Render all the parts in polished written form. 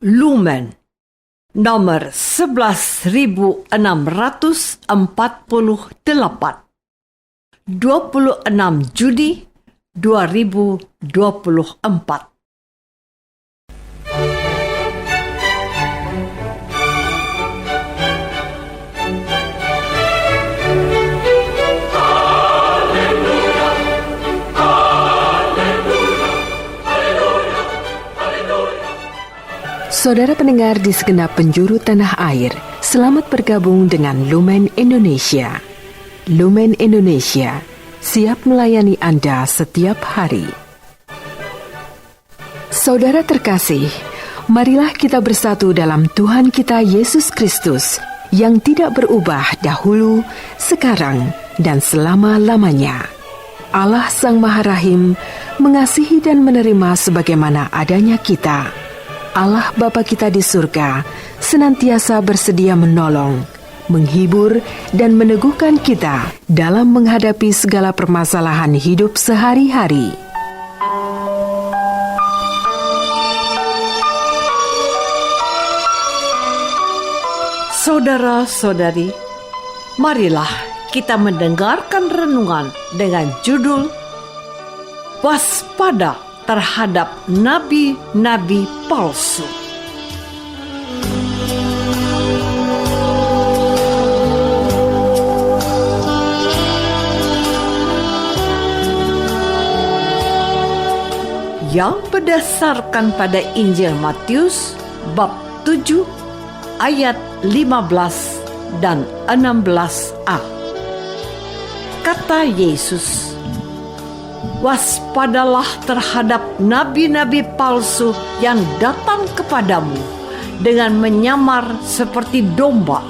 Lumen nomor 11.648, 26 Juni 2024. Saudara pendengar di segenap penjuru tanah air, selamat bergabung dengan Lumen Indonesia. Lumen Indonesia, siap melayani Anda setiap hari. Saudara terkasih, marilah kita bersatu dalam Tuhan kita Yesus Kristus yang tidak berubah dahulu, sekarang, dan selama-lamanya. Allah Sang Maha Rahim mengasihi dan menerima sebagaimana adanya kita. Allah Bapa kita di surga senantiasa bersedia menolong, menghibur, dan meneguhkan kita dalam menghadapi segala permasalahan hidup sehari-hari. Saudara-saudari, marilah kita mendengarkan renungan dengan judul Waspada terhadap nabi-nabi palsu. Yang berdasarkan pada Injil Matius bab 7 ayat 15 dan 16a. Kata Yesus, "Waspadalah terhadap nabi-nabi palsu yang datang kepadamu dengan menyamar seperti domba,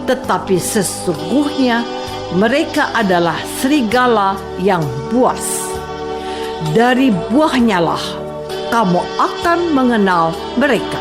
tetapi sesungguhnya mereka adalah serigala yang buas. Dari buahnya lah kamu akan mengenal mereka."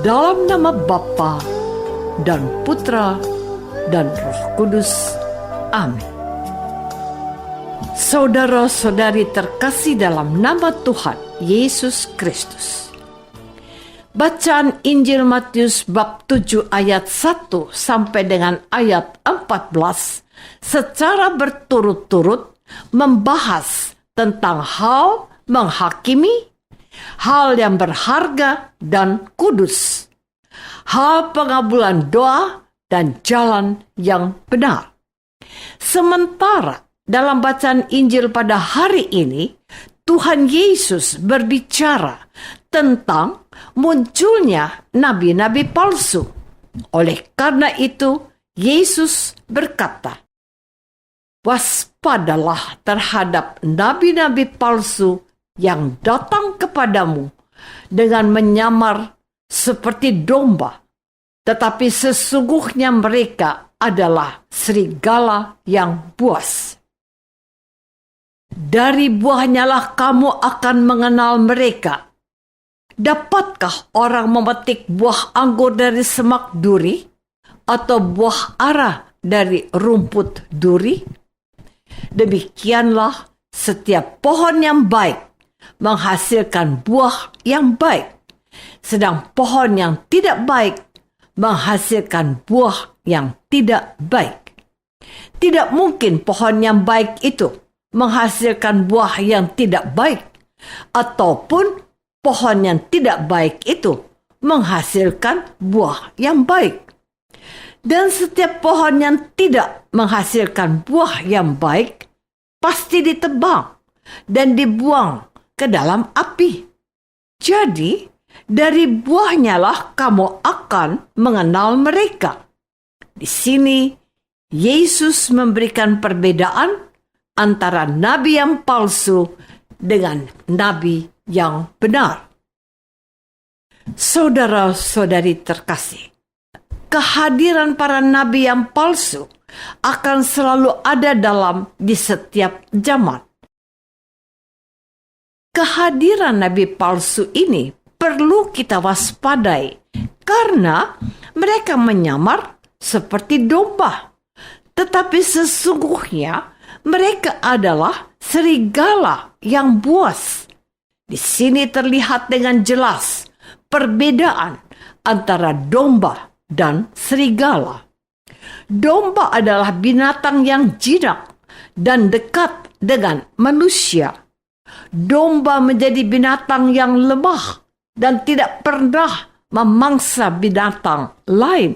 Dalam nama Bapa dan Putra dan Roh Kudus. Amin. Saudara-saudari terkasih dalam nama Tuhan Yesus Kristus. Bacaan Injil Matius bab 7 ayat 1 sampai dengan ayat 14 secara berturut-turut membahas tentang hal menghakimi, hal yang berharga dan kudus, hal pengabulan doa dan jalan yang benar. Sementara dalam bacaan Injil pada hari ini, Tuhan Yesus berbicara tentang munculnya nabi-nabi palsu. Oleh karena itu, Yesus berkata, "Waspadalah terhadap nabi-nabi palsu yang datang kepadamu dengan menyamar seperti domba, tetapi sesungguhnya mereka adalah serigala yang buas. Dari buahnya lah kamu akan mengenal mereka. Dapatkah orang memetik buah anggur dari semak duri, atau buah ara dari rumput duri? Demikianlah setiap pohon yang baik menghasilkan buah yang baik, sedang pohon yang tidak baik menghasilkan buah yang tidak baik. Tidak mungkin pohon yang baik itu menghasilkan buah yang tidak baik, ataupun pohon yang tidak baik itu menghasilkan buah yang baik. Dan setiap pohon yang tidak menghasilkan buah yang baik pasti ditebang dan dibuang ke dalam api. Jadi, dari buahnya lah kamu akan mengenal mereka." Di sini, Yesus memberikan perbedaan antara nabi yang palsu dengan nabi yang benar. Saudara-saudari terkasih, kehadiran para nabi yang palsu akan selalu ada di setiap zaman. Kehadiran nabi palsu ini perlu kita waspadai karena mereka menyamar seperti domba. Tetapi sesungguhnya mereka adalah serigala yang buas. Di sini terlihat dengan jelas perbedaan antara domba dan serigala. Domba adalah binatang yang jinak dan dekat dengan manusia. Domba menjadi binatang yang lemah dan tidak pernah memangsa binatang lain.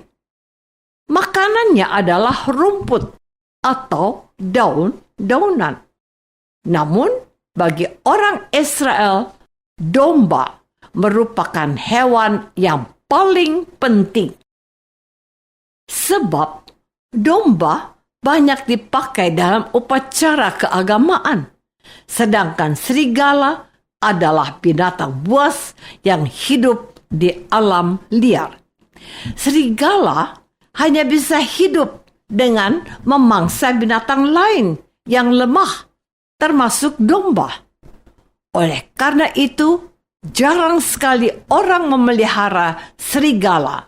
Makanannya adalah rumput atau daun-daunan. Namun, bagi orang Israel, domba merupakan hewan yang paling penting. Sebab domba banyak dipakai dalam upacara keagamaan, sedangkan serigala adalah binatang buas yang hidup di alam liar. Serigala hanya bisa hidup dengan memangsa binatang lain yang lemah, termasuk domba. Oleh karena itu, jarang sekali orang memelihara serigala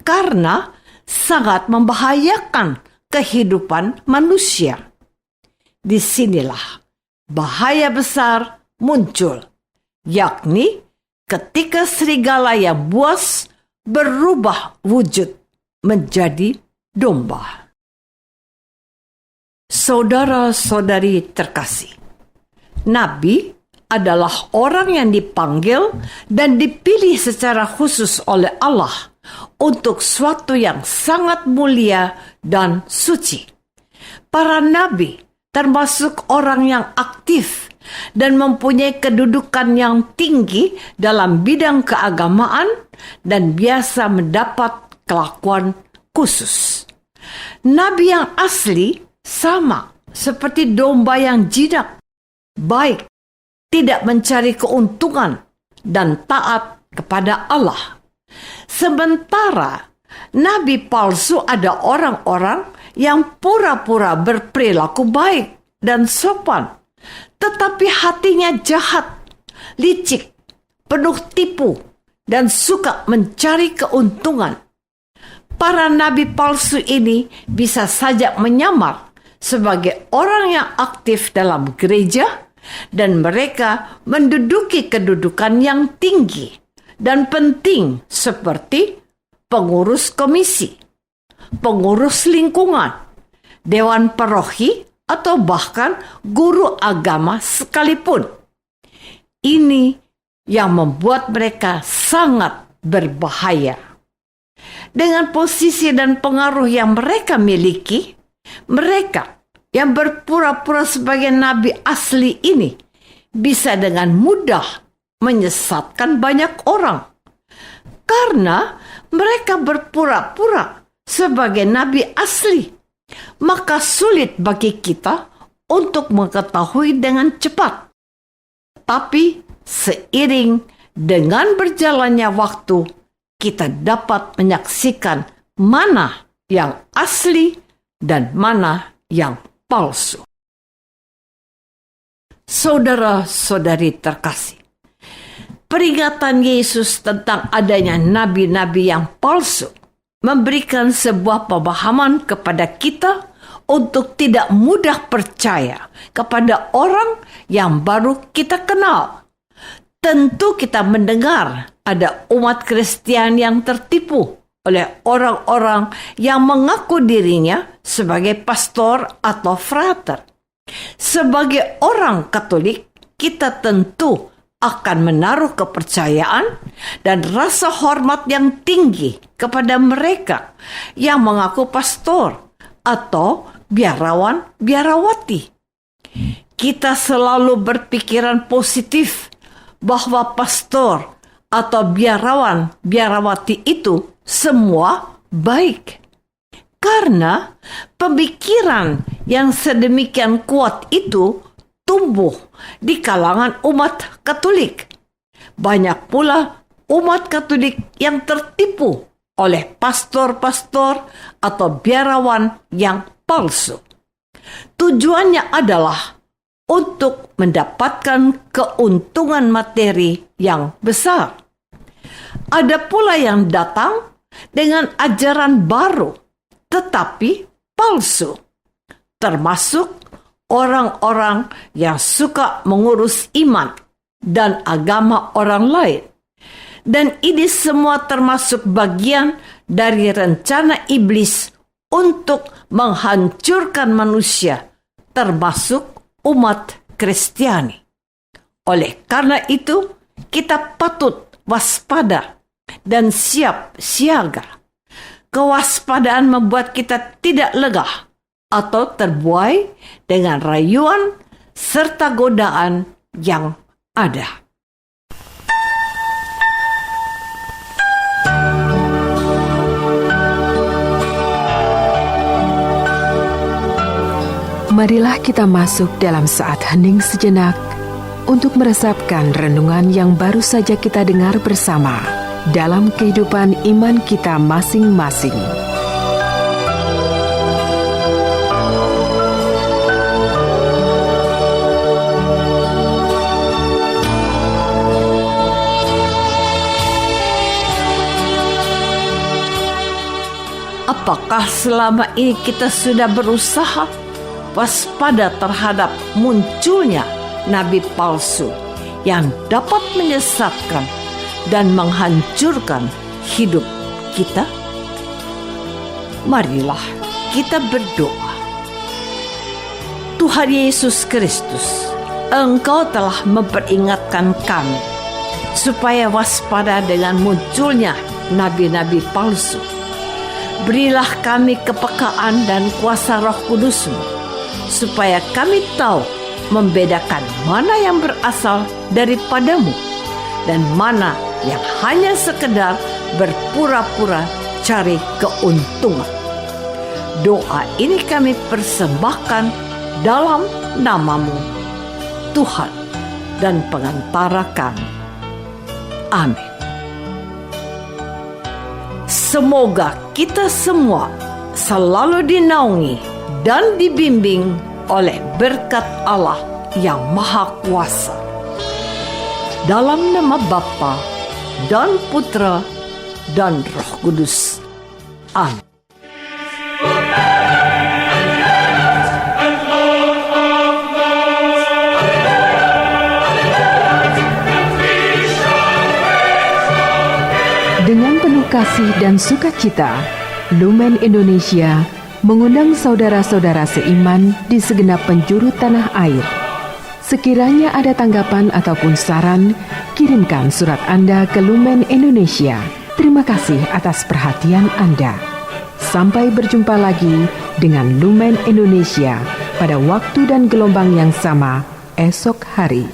karena sangat membahayakan kehidupan manusia. Disinilah bahaya besar muncul, yakni ketika serigala yang buas berubah wujud menjadi domba. Saudara-saudari terkasih, nabi adalah orang yang dipanggil dan dipilih secara khusus oleh Allah untuk suatu yang sangat mulia dan suci. Para nabi termasuk orang yang aktif dan mempunyai kedudukan yang tinggi dalam bidang keagamaan dan biasa mendapat kelakuan khusus. Nabi yang asli sama seperti domba yang jinak, baik, tidak mencari keuntungan, dan taat kepada Allah. Sementara nabi palsu ada orang-orang yang pura-pura berperilaku baik dan sopan, tetapi hatinya jahat, licik, penuh tipu, dan suka mencari keuntungan. Para nabi palsu ini bisa saja menyamar sebagai orang yang aktif dalam gereja dan mereka menduduki kedudukan yang tinggi dan penting seperti pengurus komisi, pengurus lingkungan, dewan paroki, atau bahkan guru agama sekalipun. Ini yang membuat mereka sangat berbahaya. Dengan posisi dan pengaruh yang mereka miliki, mereka yang berpura-pura sebagai nabi asli ini bisa dengan mudah menyesatkan banyak orang. Karena mereka berpura-pura sebagai nabi asli, maka sulit bagi kita untuk mengetahui dengan cepat. Tapi seiring dengan berjalannya waktu, kita dapat menyaksikan mana yang asli dan mana yang palsu. Saudara-saudari terkasih, peringatan Yesus tentang adanya nabi-nabi yang palsu memberikan sebuah pemahaman kepada kita untuk tidak mudah percaya kepada orang yang baru kita kenal. Tentu kita mendengar ada umat Kristen yang tertipu oleh orang-orang yang mengaku dirinya sebagai pastor atau frater. Sebagai orang Katolik, kita tentu akan menaruh kepercayaan dan rasa hormat yang tinggi kepada mereka yang mengaku pastor atau biarawan-biarawati. Kita selalu berpikiran positif bahwa pastor atau biarawan-biarawati itu semua baik. Karena pemikiran yang sedemikian kuat itu tumbuh di kalangan umat Katolik. Banyak pula umat Katolik yang tertipu oleh pastor-pastor atau biarawan yang palsu. Tujuannya adalah untuk mendapatkan keuntungan materi yang besar. Ada pula yang datang dengan ajaran baru, tetapi palsu, termasuk orang-orang yang suka mengurus iman dan agama orang lain. Dan ini semua termasuk bagian dari rencana iblis untuk menghancurkan manusia, termasuk umat Kristiani. Oleh karena itu, kita patut waspada dan siap siaga. Kewaspadaan membuat kita tidak lega atau terbuai dengan rayuan serta godaan yang ada. Marilah kita masuk dalam saat hening sejenak untuk meresapkan renungan yang baru saja kita dengar bersama dalam kehidupan iman kita masing-masing. Apakah selama ini kita sudah berusaha waspada terhadap munculnya nabi palsu yang dapat menyesatkan dan menghancurkan hidup kita? Marilah kita berdoa. Tuhan Yesus Kristus, Engkau telah memperingatkan kami supaya waspada dengan munculnya nabi-nabi palsu. Berilah kami kepekaan dan kuasa Roh Kudus-Mu, supaya kami tahu membedakan mana yang berasal daripada-Mu dan mana yang hanya sekedar berpura-pura cari keuntungan. Doa ini kami persembahkan dalam nama-Mu, Tuhan dan pengantara kami. Amin. Semoga kita semua selalu dinaungi dan dibimbing oleh berkat Allah yang Maha Kuasa. Dalam nama Bapa dan Putra dan Roh Kudus. Amin. Dengan penuh kasih dan sukacita, Lumen Indonesia mengundang saudara-saudara seiman di segenap penjuru tanah air. Sekiranya ada tanggapan ataupun saran, kirimkan surat Anda ke Lumen Indonesia. Terima kasih atas perhatian Anda. Sampai berjumpa lagi dengan Lumen Indonesia pada waktu dan gelombang yang sama esok hari.